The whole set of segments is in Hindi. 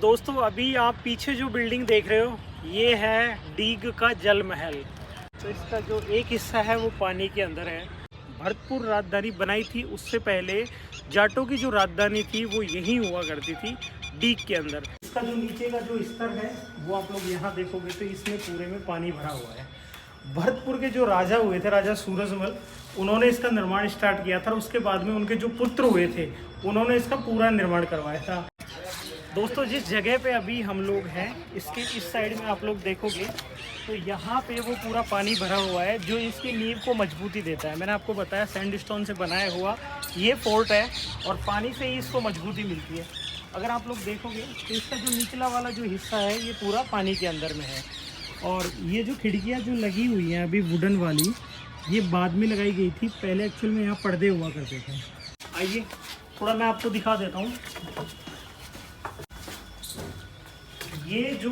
दोस्तों अभी आप पीछे जो बिल्डिंग देख रहे हो ये है डीग का जल महल। तो इसका जो एक हिस्सा है वो पानी के अंदर है। भरतपुर राजधानी बनाई थी उससे पहले जाटों की जो राजधानी थी वो यहीं हुआ करती थी, डीग के अंदर। इसका जो नीचे का जो स्तर है वो आप लोग यहाँ देखोगे तो इसमें पूरे में पानी भरा हुआ है। भरतपुर के जो राजा हुए थे, राजा सूरजमल, उन्होंने इसका निर्माण स्टार्ट किया था। उसके बाद में उनके जो पुत्र हुए थे उन्होंने इसका पूरा निर्माण करवाया था। दोस्तों जिस जगह पे अभी हम लोग हैं इसके इस साइड में आप लोग देखोगे तो यहाँ पे वो पूरा पानी भरा हुआ है जो इसकी नींव को मजबूती देता है। मैंने आपको बताया सैंडस्टोन से बनाया हुआ ये फोर्ट है और पानी से ही इसको मजबूती मिलती है। अगर आप लोग देखोगे तो इसका जो निचला वाला जो हिस्सा है ये पूरा पानी के अंदर में है। और ये जो खिड़कियाँ जो लगी हुई हैं अभी वुडन वाली, ये बाद में लगाई गई थी। पहले एक्चुअल में यहाँ पर्दे हुआ करते थे। आइए थोड़ा मैं आपको दिखा देता हूँ। ये जो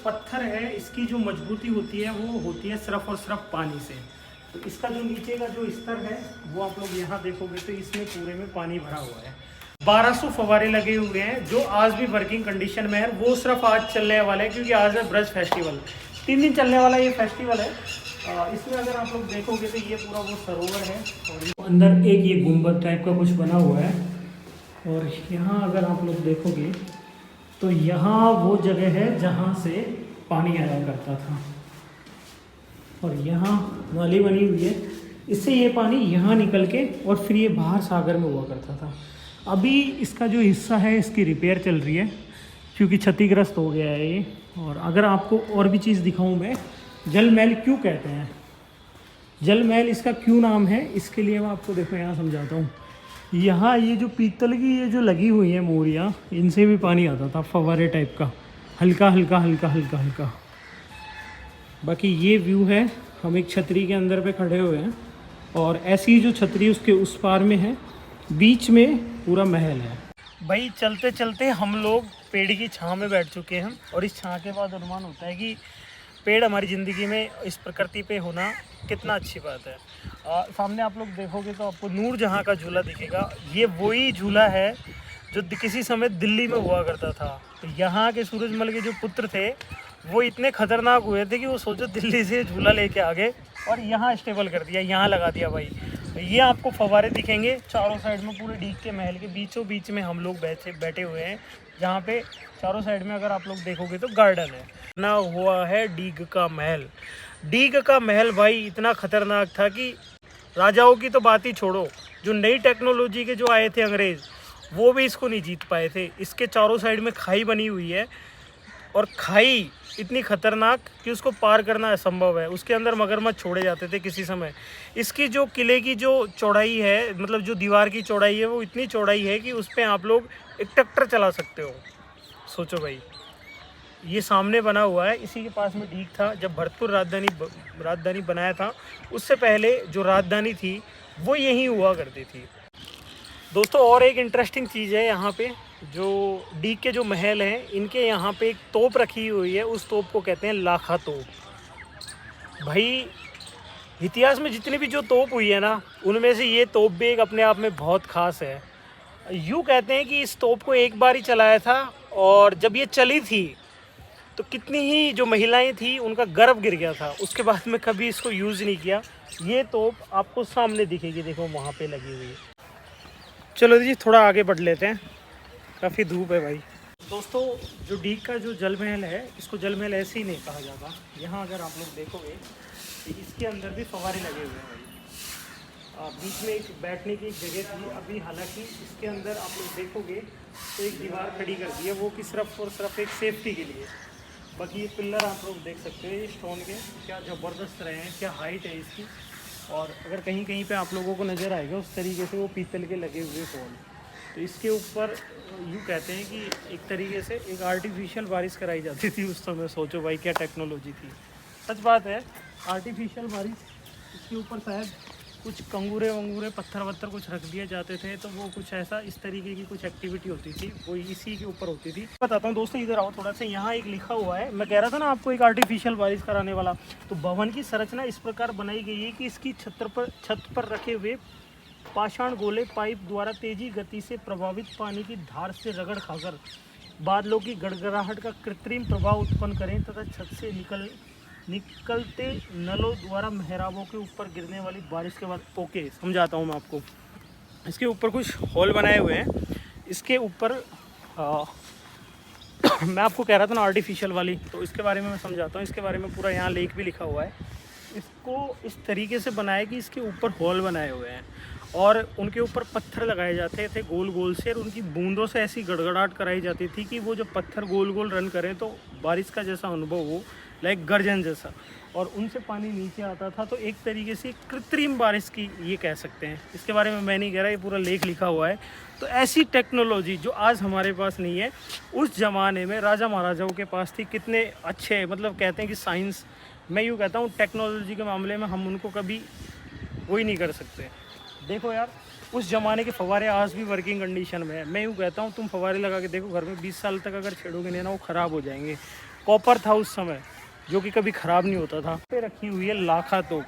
पत्थर है इसकी जो मजबूती होती है वो होती है सिर्फ और सिर्फ पानी से। तो इसका जो नीचे का जो स्तर है वो आप लोग यहाँ देखोगे तो इसमें पूरे में पानी भरा हुआ है। 1200 फव्वारे लगे हुए हैं जो आज भी वर्किंग कंडीशन में है। वो सिर्फ आज चलने वाला है क्योंकि आज है ब्रज फेस्टिवल, 3 दिन चलने वाला ये फेस्टिवल है। इसमें अगर आप लोग देखोगे तो ये पूरा वो सरोवर है और अंदर एक ये गुंबद टाइप का कुछ बना हुआ है। और यहाँ अगर आप लोग देखोगे तो यहाँ वो जगह है जहाँ से पानी आया करता था और यहाँ नाली बनी हुई है। इससे ये पानी यहाँ निकल के और फिर ये बाहर सागर में हुआ करता था। अभी इसका जो हिस्सा है इसकी रिपेयर चल रही है क्योंकि क्षतिग्रस्त हो गया है ये। और अगर आपको और भी चीज़ दिखाऊं मैं, जल महल क्यों कहते हैं, जल महल इसका क्यों नाम है, इसके लिए मैं आपको देखो यहाँ समझाता हूँ। यहाँ ये जो पीतल की ये जो लगी हुई है मोरियाँ, इनसे भी पानी आता था फव्वारे टाइप का, हल्का हल्का हल्का हल्का हल्का। बाकी ये व्यू है, हम एक छतरी के अंदर पे खड़े हुए हैं और ऐसी जो छतरी उसके उस पार में है, बीच में पूरा महल है। भाई चलते चलते हम लोग पेड़ की छाँव में बैठ चुके हैं और इस छाँव के बाद अनुमान होता है कि पेड़ हमारी ज़िंदगी में इस प्रकृति पे होना कितना अच्छी बात है। सामने आप लोग देखोगे तो आपको नूरजहाँ का झूला दिखेगा। ये वही झूला है जो किसी समय दिल्ली में हुआ करता था। तो यहाँ के सूरजमल के जो पुत्र थे वो इतने खतरनाक हुए थे कि वो सोचो दिल्ली से झूला लेके आ गए और यहाँ स्टेबल कर दिया, यहाँ लगा दिया भाई। तो ये आपको फव्वारे दिखेंगे चारों साइड में, पूरे डीग के महल के बीचों बीच में हम लोग बैठे हुए हैं, जहाँ पे चारों साइड में अगर आप लोग देखोगे तो गार्डन है। ना हुआ है डीग का महल। डीग का महल भाई इतना खतरनाक था कि राजाओं की तो बात ही छोड़ो, जो नई टेक्नोलॉजी के जो आए थे अंग्रेज़ वो भी इसको नहीं जीत पाए थे। इसके चारों साइड में खाई बनी हुई है और खाई इतनी खतरनाक कि उसको पार करना असंभव है। उसके अंदर मगरमच्छ छोड़े जाते थे किसी समय। इसकी जो किले की जो चौड़ाई है, मतलब जो दीवार की चौड़ाई है, वो इतनी चौड़ाई है कि उस पर आप लोग एक ट्रैक्टर चला सकते हो। सोचो भाई, ये सामने बना हुआ है, इसी के पास में डीग था। जब भरतपुर राजधानी बनाया था उससे पहले जो राजधानी थी वो यहीं हुआ करती थी। दोस्तों और एक इंटरेस्टिंग चीज़ है, यहाँ पे जो डीग के जो महल हैं इनके यहाँ पे एक तोप रखी हुई है। उस तोप को कहते हैं लाखा तोप। भाई इतिहास में जितनी भी जो तोप हुई है ना, उनमें से ये तोप भी एक अपने आप में बहुत ख़ास है। यूँ कहते हैं कि इस तोप को एक बार ही चलाया था और जब ये चली थी तो कितनी ही जो महिलाएं थी उनका गर्भ गिर गया था। उसके बाद में कभी इसको यूज़ नहीं किया। ये तोप आपको सामने दिखेगी, देखो वहाँ पे लगी हुई है। चलो जी थोड़ा आगे बढ़ लेते हैं, काफ़ी धूप है भाई। दोस्तों जो डीग का जो जल महल है, इसको जल महल ऐसे ही नहीं कहा जाता। यहाँ अगर आप लोग देखोगे तो इसके अंदर भी फव्वारे लगे हुए हैं भाई। बीच में एक बैठने की एक जगह थी। अभी हालांकि इसके अंदर आप लोग देखोगे तो एक दीवार खड़ी कर दी है, वो कि सिर्फ और सिर्फ एक सेफ्टी के लिए। बाकी ये पिलर आप लोग देख सकते हैं, ये स्टोन के क्या ज़बरदस्त रहे हैं, क्या हाइट है इसकी। और अगर कहीं कहीं पे आप लोगों को नज़र आएगा उस तरीके से वो पीतल के लगे हुए पोल। तो इसके ऊपर यूँ कहते हैं कि एक तरीके से एक आर्टिफिशियल बारिश कराई जाती थी उस समय। सोचो भाई क्या टेक्नोलॉजी थी। सच बात है, आर्टिफिशियल बारिश। इसके ऊपर शायद कुछ कंगूरे वंगूरे पत्थर वत्थर कुछ रख दिए जाते थे, तो वो कुछ ऐसा इस तरीके की कुछ एक्टिविटी होती थी, वो इसी के ऊपर होती थी। बताता हूँ दोस्तों, इधर आओ थोड़ा सा। यहाँ एक लिखा हुआ है, मैं कह रहा था ना आपको एक आर्टिफिशियल बारिश कराने वाला। तो भवन की संरचना इस प्रकार बनाई गई है कि इसकी छत पर रखे हुए पाषाण गोले पाइप द्वारा तेजी गति से प्रभावित पानी की धार से रगड़ खाकर बादलों की गड़गड़ाहट का कृत्रिम प्रभाव उत्पन्न करें तथा छत से निकलते नलों द्वारा मेहराबों के ऊपर गिरने वाली बारिश के बाद। ओके, समझाता हूँ मैं आपको। इसके ऊपर कुछ होल बनाए हुए हैं, इसके ऊपर मैं आपको कह रहा था ना आर्टिफिशियल वाली, तो इसके बारे में मैं समझाता हूँ। इसके बारे में पूरा यहाँ लेख भी लिखा हुआ है। इसको इस तरीके से बनाया कि इसके ऊपर होल बनाए हुए हैं और उनके ऊपर पत्थर लगाए जाते थे गोल गोल से, और उनकी बूंदों से ऐसी गड़गड़ाहट कराई जाती थी कि वो जब पत्थर गोल गोल रन करें तो बारिश का जैसा अनुभव हो, लाइक गर्जन जैसा, और उनसे पानी नीचे आता था। तो एक तरीके से कृत्रिम बारिश की ये कह सकते हैं। इसके बारे में मैं नहीं कह रहा, ये पूरा लेख लिखा हुआ है। तो ऐसी टेक्नोलॉजी जो आज हमारे पास नहीं है, उस ज़माने में राजा महाराजाओं के पास थी। कितने अच्छे, मतलब कहते हैं कि साइंस, मैं यूँ कहता हूँ टेक्नोलॉजी के मामले में हम उनको कभी वही नहीं कर सकते। देखो यार, उस ज़माने के फव्वारे आज भी वर्किंग कंडीशन में है। मैं यूँ कहता हूँ तुम फव्वारे लगा के देखो घर में, 20 साल तक अगर छेड़ोगे नहीं ना, वो ख़राब हो जाएंगे। कॉपर था उस समय जो कि कभी ख़राब नहीं होता था। पे रखी हुई है लाखा तोप।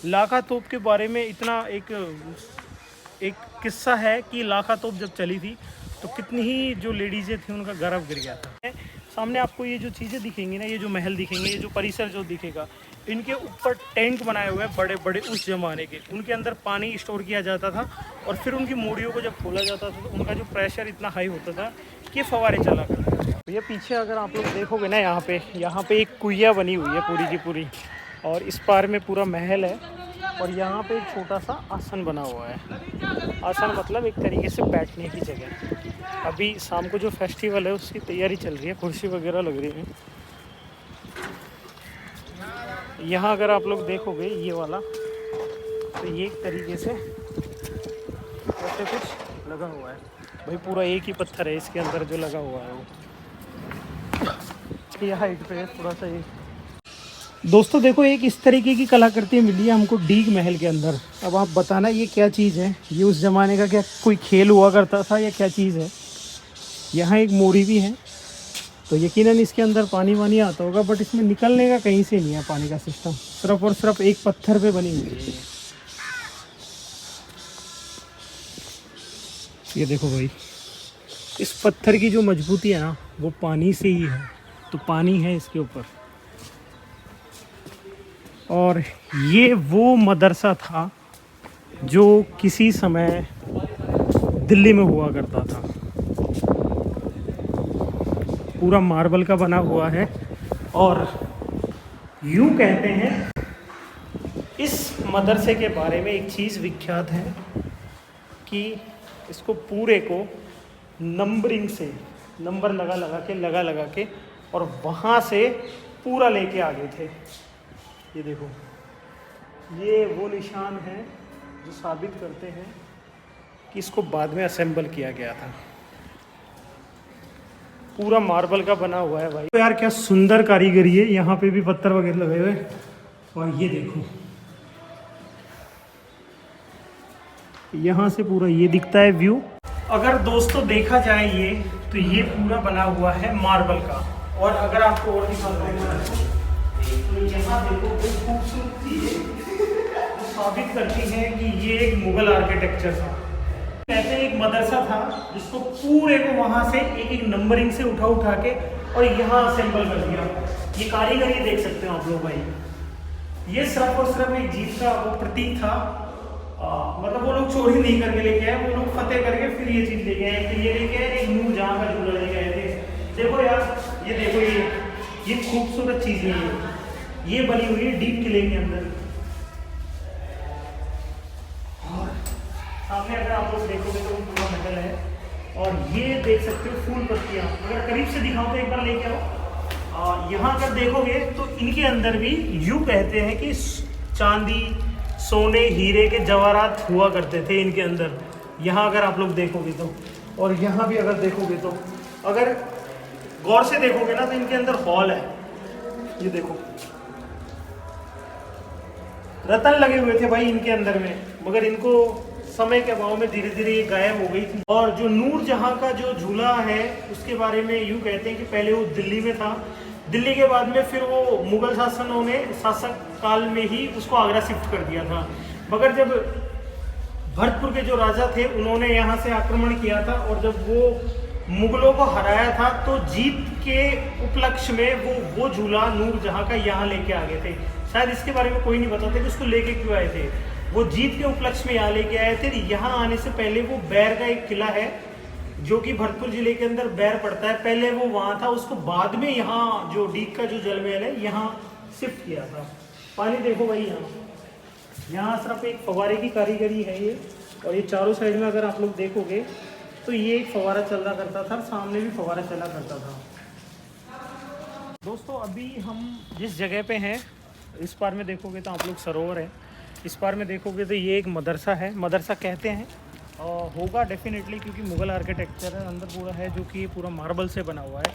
लाखा तोप के बारे में इतना एक किस्सा है कि लाखा तोप जब चली थी तो कितनी ही जो लेडीज़ें थी उनका गर्व गिर गया था। सामने आपको ये जो चीज़ें दिखेंगी ना, ये जो महल दिखेंगे, ये जो परिसर जो दिखेगा, इनके ऊपर टैंक बनाए हुए हैं बड़े बड़े उस ज़माने के। उनके अंदर पानी स्टोर किया जाता था और फिर उनकी मूढ़ियों को जब खोला जाता था तो उनका जो प्रेशर इतना हाई होता था कि फव्वारे चला करते थे। ये पीछे अगर आप लोग देखोगे ना, यहाँ पे एक कुइया बनी हुई है पूरी की पूरी, और इस पार में पूरा महल है, और यहाँ पे एक छोटा सा आसन बना हुआ है। आसन मतलब एक तरीके से बैठने की जगह। अभी शाम को जो फेस्टिवल है उसकी तैयारी चल रही है, कुर्सी वगैरह लग रही है। यहाँ अगर आप लोग देखोगे ये वाला, तो ये एक तरीके से ऐसे कुछ लगा हुआ है भाई, पूरा एक ही पत्थर है इसके अंदर जो लगा हुआ है वो। ये हाइट पे है थोड़ा सा। ये दोस्तों देखो, एक इस तरीके की कलाकृति मिली है हमको डीग महल के अंदर। अब आप बताना ये क्या चीज़ है, ये उस ज़माने का क्या कोई खेल हुआ करता था या क्या चीज़ है। यहाँ एक मोरी भी है, तो यकीनन इसके अंदर पानी वानी आता होगा, बट इसमें निकलने का कहीं से नहीं है पानी का सिस्टम। सिर्फ और सिर्फ एक पत्थर पे बनी हुई है ये देखो भाई, इस पत्थर की जो मजबूती है ना, वो पानी से ही है। तो पानी है इसके ऊपर। और ये वो मदरसा था जो किसी समय दिल्ली में हुआ करता था। पूरा मार्बल का बना हुआ है, और यूँ कहते हैं इस मदरसे के बारे में एक चीज़ विख्यात है कि इसको पूरे को नंबरिंग से, नंबर लगा के और वहाँ से पूरा लेके आ गए थे। ये देखो, ये वो निशान है जो साबित करते हैं कि इसको बाद में असेंबल किया गया था। पूरा मार्बल का बना हुआ है भाई। तो यार क्या सुंदर कारीगरी है, यहाँ पे भी पत्थर वगैरह लगे हुए। और ये देखो, यहाँ से पूरा ये दिखता है व्यू। अगर दोस्तों देखा जाए ये, तो ये पूरा बना हुआ है मार्बल का। और अगर आपको और दिखाता हूँ तो यहाँ देखो खूबसूरती तो साबित करती है कि ये एक मुगल आर्किटेक्चर था। कहते हैं एक मदरसा था जिसको पूरे को वहाँ से एक एक नंबरिंग से उठा के और यहाँ असेंबल कर दिया। ये कारीगरी देख सकते हो आप लोग भाई। ये सिर्फ और सिर्फ एक जीत का वो प्रतीक था। मतलब वो लोग चोरी नहीं करके लेके आए, वो लोग फतेह करके फिर ये चीज़ लेके आए। फिर ये लेके आए एक नूरजहां का झूला लेके आए थे। देखो यार, ये देखो, ये खूबसूरत चीज़ है। ये बनी हुई है डीप किले के अंदर। और सामने अगर आप लोग देखोगे तो पूरा महल है। और ये देख सकते हो फूल पत्तियाँ। अगर करीब से दिखाओ तो एक बार लेके आओ। यहाँ अगर देखोगे तो इनके अंदर भी यूँ कहते हैं कि चांदी, सोने, हीरे के जवाहरात हुआ करते थे इनके अंदर। यहाँ अगर आप लोग देखोगे तो, और यहाँ भी अगर देखोगे तो, अगर गौर से देखोगे ना तो इनके अंदर हॉल है। ये देखो, रतन लगे हुए थे भाई इनके अंदर में, मगर इनको समय के अभाव में धीरे धीरे ये गायब हो गई थी। और जो नूरजहां का जो झूला है उसके बारे में यूँ कहते हैं कि पहले वो दिल्ली में था। दिल्ली के बाद में फिर वो मुगल शासक काल में ही उसको आगरा शिफ्ट कर दिया था। मगर जब भरतपुर के जो राजा थे उन्होंने यहाँ से आक्रमण किया था, और जब वो मुगलों को हराया था, तो जीत के उपलक्ष्य में वो झूला नूर जहाँ का यहाँ लेके आ गए थे। शायद इसके बारे में कोई नहीं बताते कि उसको लेके क्यों आए थे। वो जीत के उपलक्ष्य में यहाँ लेके आए थे। यहाँ आने से पहले वो बैर का एक किला है जो कि भरतपुर जिले के अंदर बैर पड़ता है, पहले वो वहाँ था, उसको बाद में यहाँ जो डीग का जो जल महल है यहाँ शिफ्ट किया था। पानी देखो भाई, यहाँ सिर्फ एक फव्वारे की कारीगरी है ये, और ये चारों साइड में अगर आप लोग देखोगे तो ये एक फव्वारा चल रहा करता था, सामने भी फव्वारा चला करता था। दोस्तों अभी हम जिस जगह पे हैं, इस पार में देखोगे तो आप लोग सरोवर है, इस पार में देखोगे तो ये एक मदरसा है, मदरसा कहते हैं होगा डेफिनेटली, क्योंकि मुग़ल आर्किटेक्चर है, अंदर पूरा है जो कि ये पूरा मार्बल से बना हुआ है।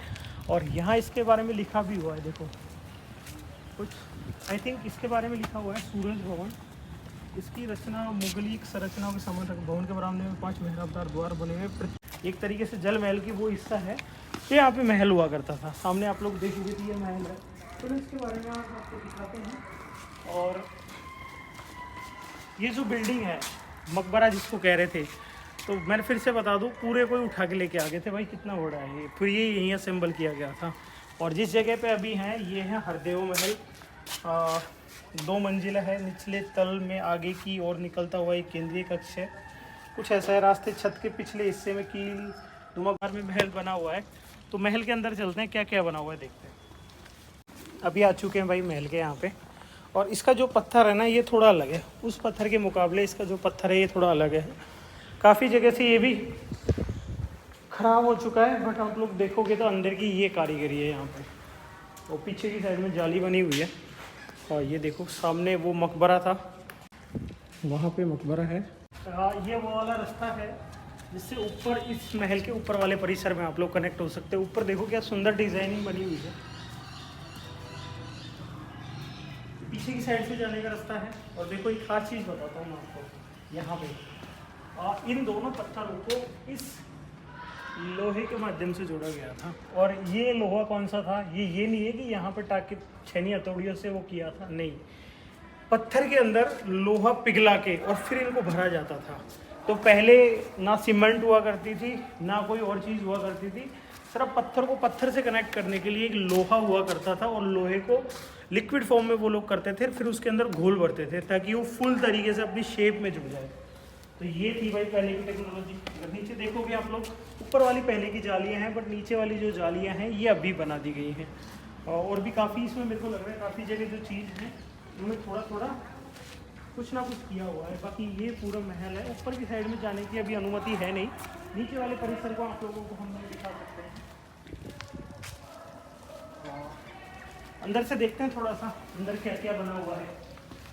और यहाँ इसके बारे में लिखा भी हुआ है, देखो कुछ आई थिंक इसके बारे में लिखा हुआ है, सूरज भवन। इसकी रचना मुगली संरचनाओं के समान भवन के बरामदे में 5 मेहराबदार द्वार बने हुए, एक तरीके से जल महल की वो हिस्सा है। तो यहाँ पे महल हुआ करता था, सामने आप लोग देखोगे तो ये महल है। तो इसके बारे में आपको दिखाते हैं। और ये जो बिल्डिंग है मकबरा जिसको कह रहे थे, तो मैंने फिर से बता दूँ, पूरे कोई उठा के लेके आ गए थे भाई, कितना बड़ा है ये। फिर ये यहीं असेंबल किया गया था। और जिस जगह पे अभी हैं ये है हरदेव महल, 2 मंजिला है, निचले तल में आगे की ओर निकलता हुआ एक केंद्रीय कक्ष है, कुछ ऐसा है। रास्ते छत के पिछले हिस्से में कील नुमाकार में महल बना हुआ है। तो महल के अंदर चलते हैं, क्या क्या बना हुआ है देखते हैं। अभी आ चुके हैं भाई महल के यहाँ पे। और इसका जो पत्थर है ना ये थोड़ा अलग है, उस पत्थर के मुकाबले इसका जो पत्थर है ये थोड़ा अलग है। काफ़ी जगह से ये भी ख़राब हो चुका है, बट आप लोग देखोगे तो अंदर की ये कारीगरी है यहाँ पे। और पीछे की साइड में जाली बनी हुई है। और ये देखो सामने वो मकबरा था, वहाँ पे मकबरा है। ये वो वाला रास्ता है जिससे ऊपर इस महल के ऊपर वाले परिसर में आप लोग कनेक्ट हो सकते हैं। ऊपर देखो क्या सुंदर डिजाइनिंग बनी हुई है। पीछे की साइड से जाने का रास्ता है। और देखो एक खास चीज़ बताता हूँ मैं आपको, यहाँ पे इन दोनों पत्थरों को इस लोहे के माध्यम से जोड़ा गया था। और ये लोहा कौन सा था, ये नहीं है कि यहाँ पर टाके छेनी हथौड़ियों से वो किया था, नहीं, पत्थर के अंदर लोहा पिघला के और फिर इनको भरा जाता था। तो पहले ना सीमेंट हुआ करती थी ना कोई और चीज़ हुआ करती थी, सिर्फ पत्थर को पत्थर से कनेक्ट करने के लिए एक लोहा हुआ करता था, और लोहे को लिक्विड फॉर्म में वो लोग करते थे, फिर उसके अंदर घोल भरते थे ताकि वो फुल तरीके से अपनी शेप में जुड़ जाए। तो ये थी भाई पहले की टेक्नोलॉजी। अगर नीचे देखोगे आप लोग, ऊपर वाली पहले की जालियाँ हैं, बट नीचे वाली जो जालियाँ हैं ये अभी बना दी गई हैं। और भी काफ़ी इसमें मेरे को लग रहा है काफ़ी जगह जो चीज़ है उनमें थोड़ा थोड़ा कुछ ना कुछ किया हुआ है। बाकी ये पूरा महल है, ऊपर की साइड में जाने की अभी अनुमति है नहीं। नीचे वाले परिसर को आप लोगों को हम लोग दिखा सकते हैं। अंदर से देखते हैं थोड़ा सा अंदर क्या क्या बना हुआ है।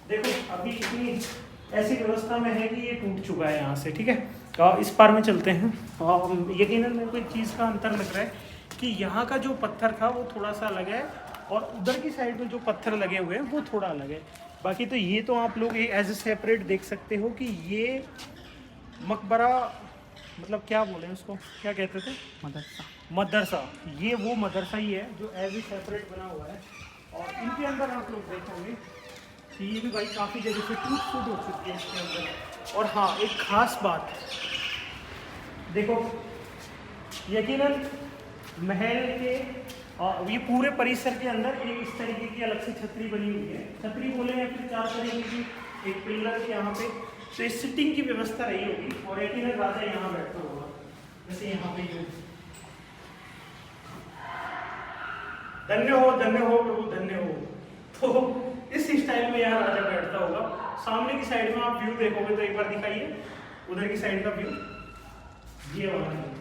देखो अभी इतनी ऐसी व्यवस्था में है कि ये टूट चुका है यहाँ से, ठीक है। इस पार में चलते हैं। यकीनन मेरे को एक चीज़ का अंतर लग रहा है कि यहाँ का जो पत्थर था वो थोड़ा सा अलग है, और उधर की साइड में जो पत्थर लगे हुए हैं वो थोड़ा अलग है। बाकी तो ये तो आप लोग एज ए सेपरेट देख सकते हो कि ये मकबरा, मतलब क्या बोले उसको, क्या कहते थे, मदरसा। ये वो मदरसा ही है जो एज ए सेपरेट बना हुआ है। और इनके अंदर आप लोग देखोगे कि ये भी भाई काफ़ी जगह से टूट फूट हो चुकी है इसके अंदर। और हाँ एक ख़ास बात देखो, यकीनन महल के ये पूरे परिसर के अंदर एक इस तरीके की अलग से छतरी बनी हुई है। छतरी बोले या फिर 4 तरीके की एक पिलर है यहाँ पे, तो इस सिटिंग की व्यवस्था रही होगी। और यकीनन राजा यहाँ बैठता होगा, जैसे यहाँ पे यूँ। धन्य हो प्रभु, धन्य हो। तो इस स्टाइल में यहाँ राजा बैठता होगा। सामने की साइड में आप व्यू देखोगे तो एक बार दिखाइए, उधर की साइड का व्यू ये वाला है।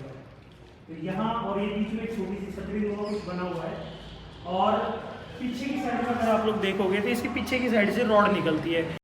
तो यहाँ और ये बीच में एक छोटी सी छतरी दोनों कुछ बना हुआ है। और पीछे की साइड में अगर आप लोग देखोगे तो इसके पीछे की साइड से रॉड निकलती है।